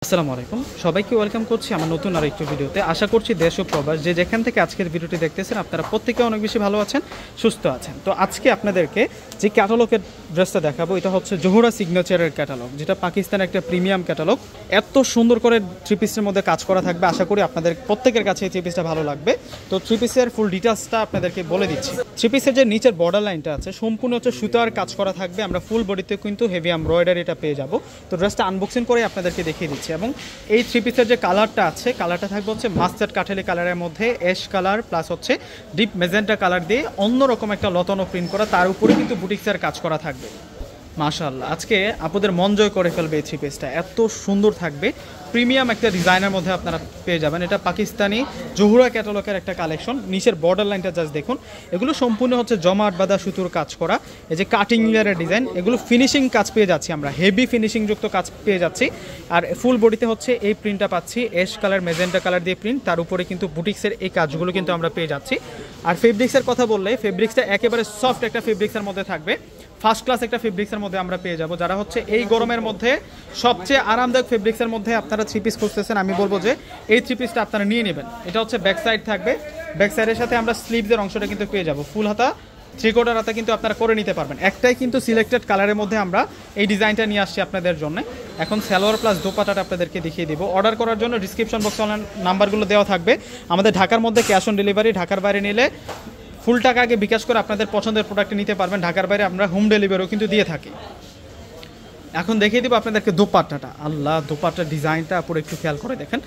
আসসালামু আলাইকুম, সবাইকে ওয়েলকাম করছি আমার নতুন আরেকটি ভিডিওতে। আশা করছি দেশ ও প্রবাস যে যেখান থেকে আজকের ভিডিওটি দেখতেছেন আপনারা প্রত্যেকে অনেক বেশি ভালো আছেন, সুস্থ আছেন। তো আজকে আপনাদেরকে যে ক্যাটালগের ড্রেসটা দেখাবো এটা হচ্ছে জোহরা সিগনেচারের ক্যাটালগ, যেটা পাকিস্তানের একটা প্রিমিয়াম ক্যাটালগ। এত সুন্দর করে থ্রি পিসের মধ্যে কাজ করা থাকবে, আশা করি আপনাদের প্রত্যেকের কাছে এই থ্রি পিসটা ভালো লাগবে। তো থ্রি পিসের ফুল ডিটেলসটা আপনাদেরকে বলে দিচ্ছি। থ্রি পিসের যে নিচের বর্ডার লাইনটা আছে সম্পূর্ণ হচ্ছে সুতার কাজ করা থাকবে। আমরা ফুল বডিতে কিন্তু হেভি এমব্রয়ডারি এটা পেয়ে যাব। তো ড্রেসটা আনবক্সিং করে আপনাদেরকে দেখিয়ে দিচ্ছি। এবং এই থ্রি পিসের যে কালারটা আছে, কালারটা থাকবে হচ্ছে মাস্টার্ড কাঠালি কালারের মধ্যে অ্যাশ কালার প্লাস হচ্ছে ডিপ মেজেন্টা কালার দিয়ে অন্যরকম একটা লতানো প্রিন্ট করা, তার উপরে কিন্তু বুটিক্সের কাজ করা থাকবে। মাশাআল্লাহ, আজকে আপনাদের মন জয় করে ফেলবে এই থ্রি পিসটা, এত সুন্দর থাকবে। প্রিমিয়াম একটা ডিজাইনের মধ্যে আপনারা পেয়ে যাবেন। এটা পাকিস্তানি জোহরা ক্যাটালগের একটা কালেকশন। নিচের বর্ডার লাইনটা জাস্ট দেখুন, এগুলো সম্পূর্ণ হচ্ছে জমাট বাঁধা সুতোর কাজ করা। এই যে কাটিং লেয়ারের ডিজাইন, এগুলো ফিনিশিং কাজ পেয়ে যাচ্ছি আমরা, হেভি ফিনিশিং যুক্ত কাজ পেয়ে যাচ্ছি। আর ফুল বডিতে হচ্ছে এই প্রিন্টটা পাচ্ছি, অ্যাশ কালার মেজেন্টা কালার দিয়ে প্রিন্ট, তার উপরে কিন্তু বুটিক্সের এই কাজগুলো কিন্তু আমরা পেয়ে যাচ্ছি। আর ফেব্রিক্সের কথা বললে ফেব্রিক্সটা একেবারে সফট একটা ফেব্রিক্সের মধ্যে থাকবে, ফার্স্ট ক্লাস একটা ফেব্রিক্সের মধ্যে আমরা পেয়ে যাব। যারা হচ্ছে এই গরমের মধ্যে সবচেয়ে আরামদায়ক ফেব্রিক্সের মধ্যে আপনারা থ্রি পিস খুঁজতেছেন, আমি বলবো যে এই থ্রি পিসটা আপনারা নিয়ে নেবেন। এটা হচ্ছে ব্যাক সাইড থাকবে, ব্যাক সাইডের সাথে আমরা স্লিভসের অংশটা কিন্তু পেয়ে যাব। ফুল হাতা, থ্রি কোয়ার্টার হাতা কিন্তু আপনারা করে নিতে পারবেন। একটাই কিন্তু সিলেক্টেড কালারের মধ্যে আমরা এই ডিজাইনটা নিয়ে আসছি আপনাদের জন্য। এখন সালোয়ার প্লাস দোপাটাটা আপনাদেরকে দেখিয়ে দিব। অর্ডার করার জন্য ডিসক্রিপশন বক্সে অনলাইন নাম্বারগুলো দেওয়া থাকবে। আমাদের ঢাকার মধ্যে ক্যাশ অন ডেলিভারি, ঢাকার বাইরে নিলে ফুল টাকা আগে বিকাশ করে আপনাদের পছন্দের প্রোডাক্ট নিতে পারবেন। ঢাকার বাইরে আমরা হোম ডেলিভারিও কিন্তু দিয়ে থাকি। এখন দেখিয়ে দিব আপনাদেরকে দোপাট্টাটা। আল্লাহ, দোপাট্টার ডিজাইনটা পুরো একটু খেয়াল করে দেখেন।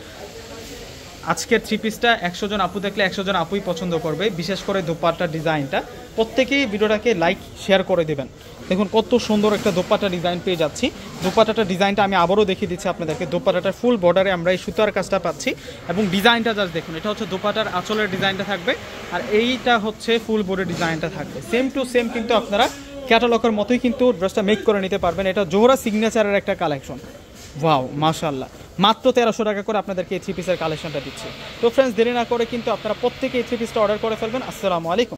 আজকের থ্রি পিসটা 100 জন আপু দেখলে 100 জন আপুই পছন্দ করবে, বিশেষ করে দোপাট্টার ডিজাইনটা। প্রত্যেকেই ভিডিওটাকে লাইক শেয়ার করে দেবেন। দেখুন কত সুন্দর একটা দোপাট্টা ডিজাইন পেয়ে যাচ্ছি। দোপাট্টাটার ডিজাইনটা আমি আবারও দেখিয়ে দিচ্ছি আপনাদেরকে। দোপাট্টাটার ফুল বর্ডারে আমরা এই সুতার কাজটা পাচ্ছি এবং ডিজাইনটা জাস্ট দেখুন। এটা হচ্ছে দোপাট্টার আঁচলের ডিজাইনটা থাকবে, আর এইটা হচ্ছে ফুল বডির ডিজাইনটা থাকবে। সেম টু সেম কিন্তু আপনারা ক্যাটালগের মতোই কিন্তু ড্রেসটা মেক করে নিতে পারবেন। এটা জোহরা সিগনেচারের একটা কালেকশন। ওয়াও, মাশাআল্লাহ, মাত্র 1300 টাকা করে আপনাদেরকে এই থ্রি পিসের কালেকশনটা দিচ্ছি। তো ফ্রেন্ডস, দেরি না করে কিন্তু আপনারা প্রত্যেকে এই থ্রি পিসটা অর্ডার করে ফেলবেন। আসসালামু আলাইকুম।